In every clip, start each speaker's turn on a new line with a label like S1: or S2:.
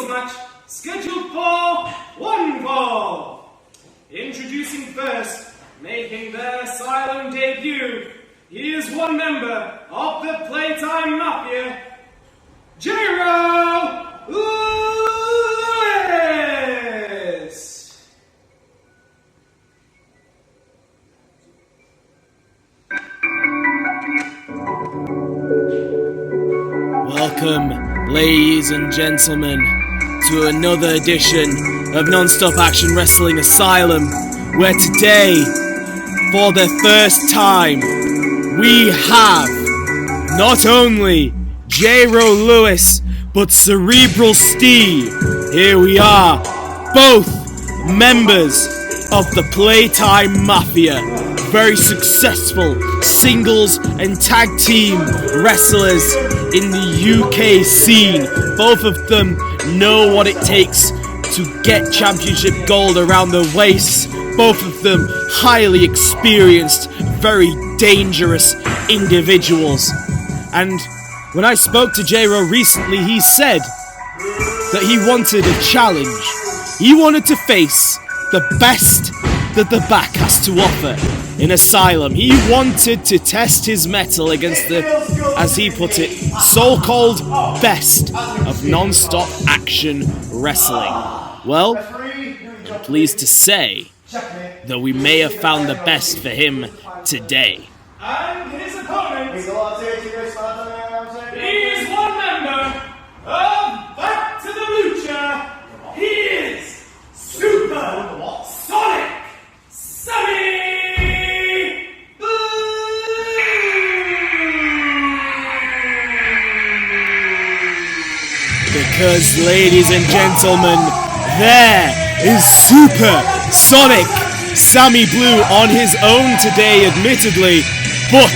S1: singles match scheduled for one fall. Introducing first, making their Asylum debut, he is one member of the Playtime Mafia, Jayrow Lewis!
S2: Welcome, ladies and gentlemen, to another edition of Non-Stop Action Wrestling Asylum, where today, for the first time, we have not only Jayrow Lewis, but Cerebral Steve. Here we are, both members of the Playtime Mafia, very successful singles and tag team wrestlers in the UK scene. Both of them know what it takes to get championship gold around the waist. Both of them highly experienced, very dangerous individuals. And when I spoke to Jayrow recently, he said that he wanted a challenge. He wanted to face the best that the back has to offer in Asylum. He wanted to test his mettle against the, as he put it, so-called best of non-stop action wrestling. Well, I'm pleased to say that we may have found the best for him today.
S1: And his opponent, he is one member of Back to the Blueture. He is Supersonic Sammy Blue!
S2: Because, ladies and gentlemen, there is Supersonic Sammy Blue on his own today, admittedly, but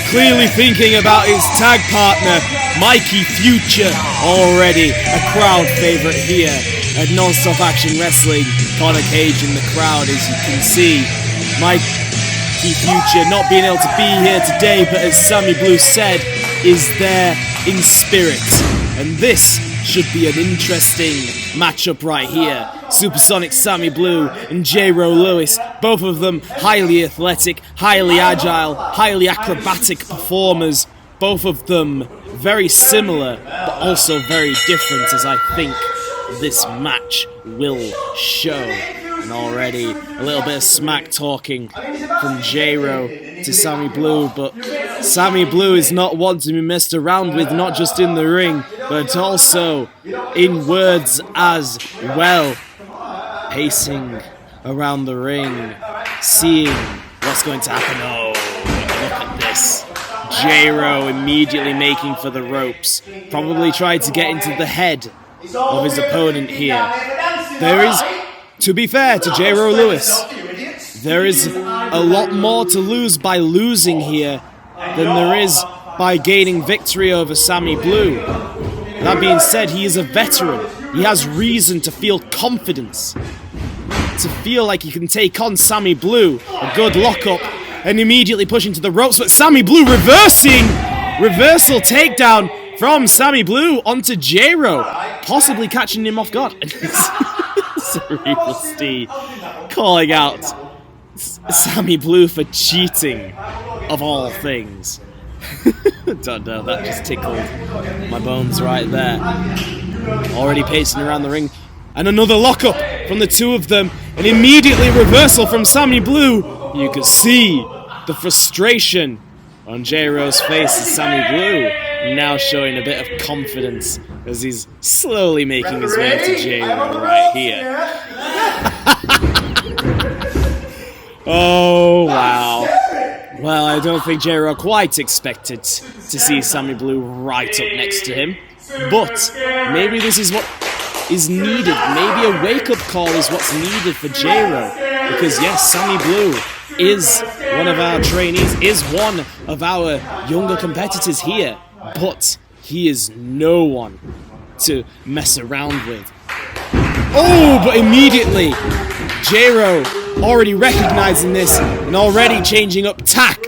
S2: clearly thinking about his tag partner, Mikey Future, already a crowd favourite here at Non-Stop Action Wrestling. Connor Cage in the crowd, as you can see. Mikey Future not being able to be here today, but as Sammy Blue said, is there in spirit. And this should be an interesting matchup right here. Supersonic Sammy Blue and Jayrow Lewis, both of them highly athletic, highly agile, highly acrobatic performers. Both of them very similar, but also very different, as I think this match will show. And already a little bit of smack talking from Jayrow to Sammy Blue, but Sammy Blue is not one to be messed around with, not just in the ring, but also in words as well. Pacing around the ring, seeing what's going to happen. Oh, look at this. Jayrow immediately making for the ropes. Probably tried to get into the head of his opponent here. There is, to be fair to Jayrow Lewis, there is a lot more to lose by losing here than there is by gaining victory over Sammy Blue. That being said, he is a veteran. He has reason to feel confidence, to feel like he can take on Sammy Blue. A good lockup and immediately pushing to the ropes, but Sammy Blue reversing! Reversal takedown from Sammy Blue onto Jayrow, possibly catching him off guard. Cerebral Steve calling out Sammy Blue for cheating, of all things. Don't know, that just tickled my bones right there. Already pacing around the ring. And another lockup from the two of them. And immediately reversal from Sammy Blue. You can see the frustration on Jayrow's face as Sammy Blue now showing a bit of confidence as he's slowly making his way to Jayrow right here. Oh, wow. Well, I don't think Jayrow quite expected to see Sammy Blue right up next to him. But maybe this is what is needed. Maybe a wake-up call is what's needed for Jayrow. Because yes, Sammy Blue is one of our trainees, is one of our younger competitors here. But he is no one to mess around with. Oh, but immediately, Jayrow already recognizing this and already changing up tact.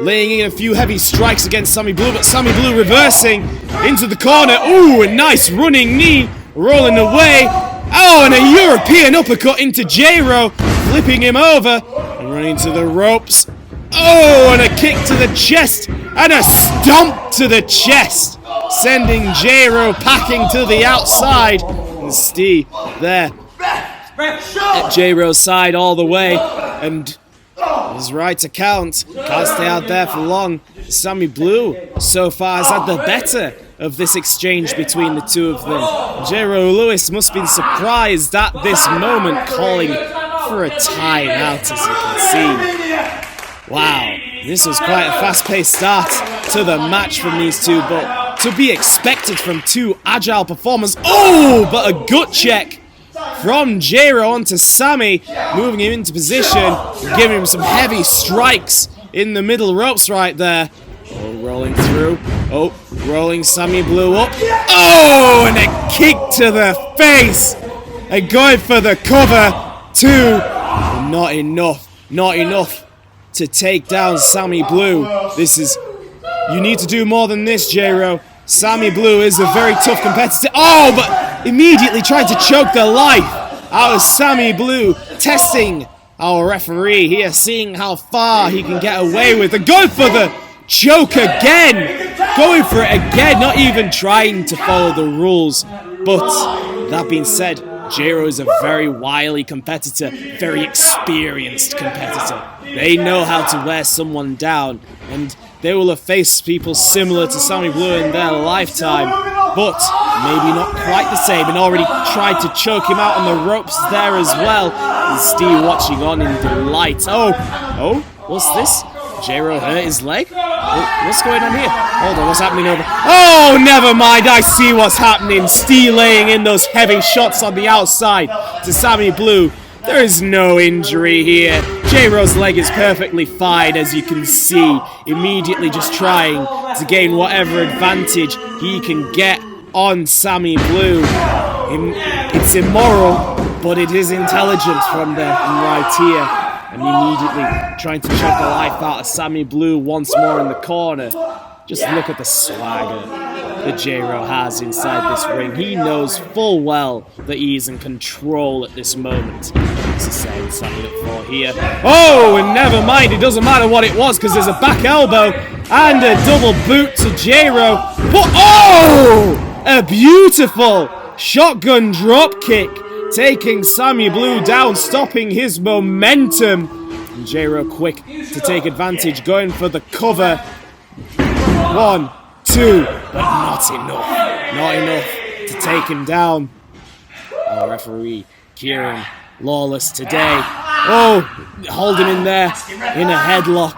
S2: Laying in a few heavy strikes against Sammy Blue, but Sammy Blue reversing into the corner. Ooh, a nice running knee rolling away. Oh, and a European uppercut into Jayrow, flipping him over and running to the ropes. Oh, and a kick to the chest and a stomp to the chest, sending Jayrow packing to the outside. And Steve there at Jayrow's side all the way, and he's right to count. Can't stay out there for long. Sammy Blue so far has had the better of this exchange between the two of them. Jayrow Lewis must have been surprised at this moment, calling for a timeout, as you can see. Wow, this was quite a fast-paced start to the match from these two, but to be expected from two agile performers. Oh, but a gut check from Jayrow onto Sammy, moving him into position, giving him some heavy strikes in the middle ropes right there. Oh, rolling through. Oh, rolling Sammy Blue up. Oh, and a kick to the face. And going for the cover. Two. Not enough to take down Sammy Blue. You need to do more than this, Jayrow. Sammy Blue is a very tough competitor. Oh, but immediately tried to choke the life out of Sammy Blue. Testing our referee here, seeing how far he can get away with. And going for the choke again. Going for it again, not even trying to follow the rules. But that being said, Jayrow is a very wily competitor, very experienced competitor. They know how to wear someone down, and they will have faced people similar to Sammy Blue in their lifetime, but maybe not quite the same, and already tried to choke him out on the ropes there as well. And Steve watching on in delight. Oh, what's this? Jayrow hurt his leg? What's going on here? Hold on, what's happening over? Oh, never mind, I see what's happening. Steve laying in those heavy shots on the outside to Sammy Blue. There is no injury here. Jayrow's leg is perfectly fine, as you can see. Immediately just trying to gain whatever advantage he can get on Sammy Blue. It's immoral, but it is intelligent from the right here. And immediately trying to choke the life out of Sammy Blue once more in the corner. Just look at the swagger that Jayrow has inside this ring. He knows full well that he is in control at this moment. This is saying Sammy up for here. Oh, and never mind, it doesn't matter what it was, because there's a back elbow and a double boot to Jayrow. But oh, a beautiful shotgun drop kick, taking Sammy Blue down, stopping his momentum. And Jayrow quick to take advantage, going for the cover. 1, 2, but not enough to take him down. Our referee, Kieran Lawless today. Oh, hold him in there in a headlock,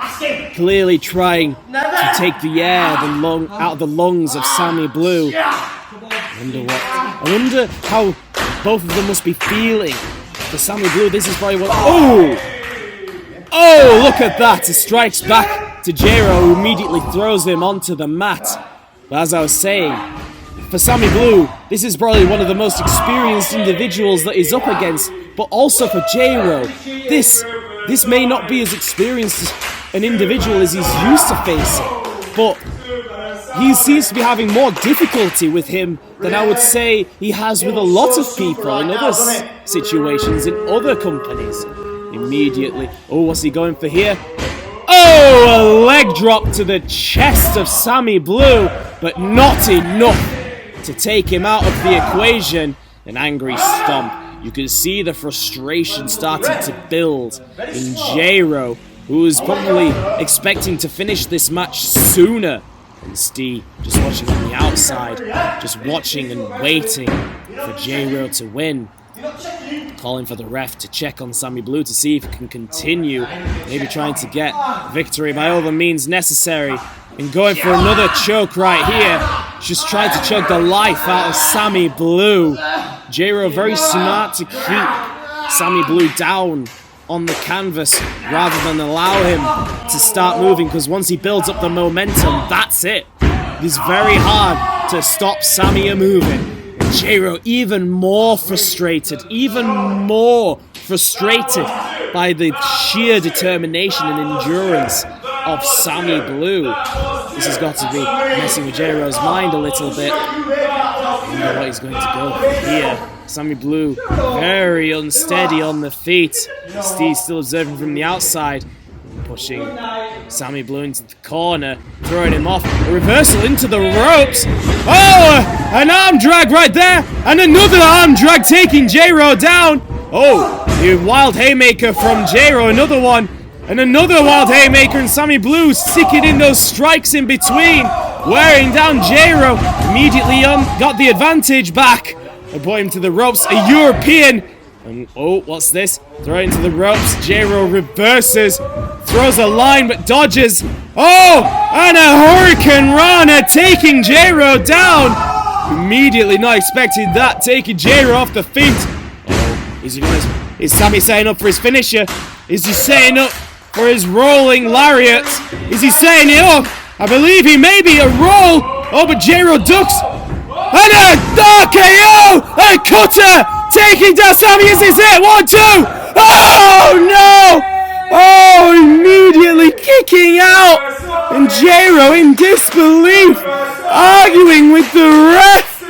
S2: clearly trying to take the air out of the lungs of Sammy Blue. I wonder how both of them must be feeling. For Sammy Blue, this is probably what... Oh, look at that. It strikes back to Jayrow, who immediately throws him onto the mat. But as I was saying, for Sammy Blue, this is probably one of the most experienced individuals that he's up against. But also for Jayrow, this may not be as experienced an individual as he's used to facing. But he seems to be having more difficulty with him than I would say he has with a lot of people in other situations, in other companies. Immediately. Oh, what's he going for here? Oh, a leg drop to the chest of Sammy Blue, but not enough to take him out of the equation. An angry stomp. You can see the frustration starting to build in Jayrow, who is probably expecting to finish this match sooner. And Steve just watching on the outside, just watching and waiting for Jayrow to win. Calling for the ref to check on Sammy Blue to see if he can continue, maybe trying to get victory by all the means necessary. And going for another choke right here, just trying to choke the life out of Sammy Blue. Jayrow very smart to keep Sammy Blue down on the canvas rather than allow him to start moving, because once he builds up the momentum, that's it. It's very hard to stop Sammy moving. Jayrow even more frustrated by the sheer determination and endurance of Sammy Blue. This has got to be messing with Jayrow's mind a little bit. I know what he's going to go for here. Sammy Blue, very unsteady on the feet. Steve still observing from the outside. Pushing Sammy Blue into the corner, throwing him off. A reversal into the ropes. Oh, an arm drag right there. And another arm drag taking Jayrow down. Oh, the wild haymaker from Jayrow, another one. And another wild haymaker, and Sammy Blue sticking in those strikes in between. Wearing down Jayrow. Immediately got the advantage back. I brought him to the ropes, a European. And oh, what's this? Throw it into the ropes. Jayrow reverses. Throws a line but dodges. Oh, and a Hurricane Rana taking Jayrow down. Immediately not expecting that, taking Jayrow off the feet. Oh, is Sammy setting up for his finisher? Is he setting up for his rolling lariat? Is he setting it up? I believe he may be a roll. Oh, but Jayrow ducks. And a RKO! A cutter! Taking down Sammy. Is this it? 1, 2. Oh, no! Oh, immediately kicking out. And Jayrow in disbelief. Arguing with the ref.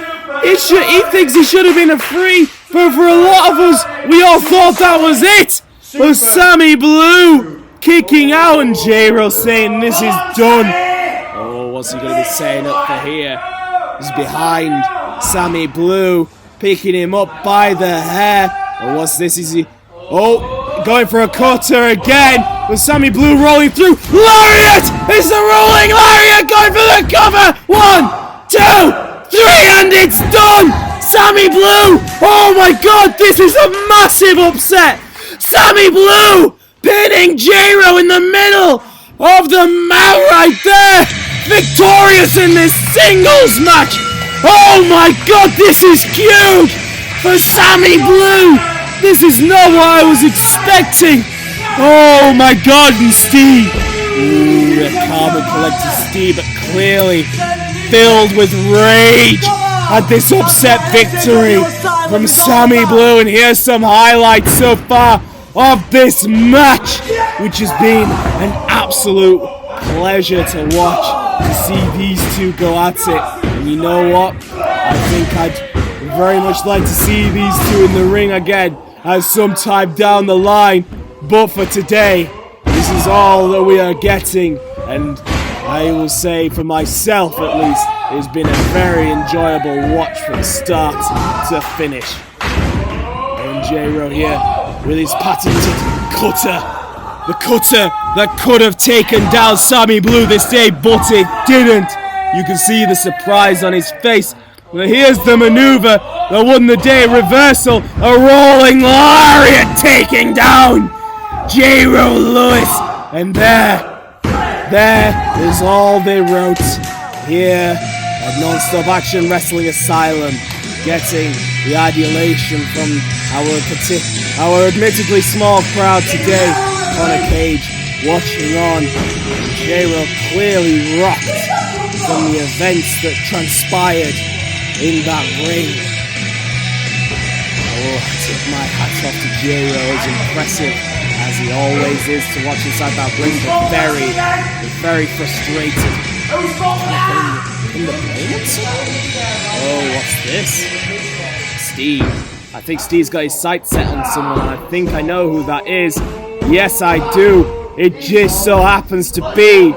S2: He thinks he should have been a free. But for a lot of us, we all thought that was it. But Sammy Blue kicking out and Jayrow saying this is done. Oh, what's he going to be setting up for here? He's behind Sammy Blue, picking him up by the hair. Oh, what's this? Is he? Oh, going for a cutter again. With Sammy Blue rolling through. Lariat! It's the rolling lariat going for the cover. 1, 2, 3, and it's done. Sammy Blue. Oh my God, this is a massive upset. Sammy Blue pinning Jayrow in the middle of the mat right there. Victorious in this singles match. Oh my God, this is huge for Sammy Blue. This is not what I was expecting. Oh my God, and Steve. Ooh, a calm and collected Steve, but clearly filled with rage at this upset victory from Sammy Blue. And here's some highlights so far of this match, which has been an absolute pleasure to watch. To see these two go at it. And you know what? I think I'd very much like to see these two in the ring again at some time down the line. But for today, this is all that we are getting. And I will say for myself at least, it's been a very enjoyable watch from start to finish. And Jayrow here with his patented cutter. The cutter that could have taken down Sammy Blue this day, but it didn't. You can see the surprise on his face. Well, here's the maneuver that won the day. Reversal, a rolling lariat taking down Jayrow Lewis. And there is all they wrote here at Non-Stop Action Wrestling Asylum, getting the adulation from our admittedly small crowd today. Connor Cage watching on. Jayrow clearly rocked from the events that transpired in that ring. Oh, I tip my hat off to Jayrow, as impressive as he always is to watch inside that ring, but very frustrated. Oh, what's this? Steve. I think Steve's got his sights set on someone, and I think I know who that is. Yes, I do. It just so happens to be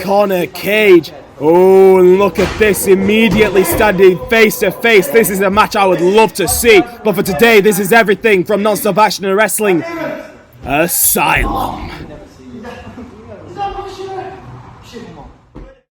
S2: Connor Cage. Oh, and look at this, immediately standing face to face. This is a match I would love to see. But for today, this is everything from Non-Stop Action and Wrestling Asylum.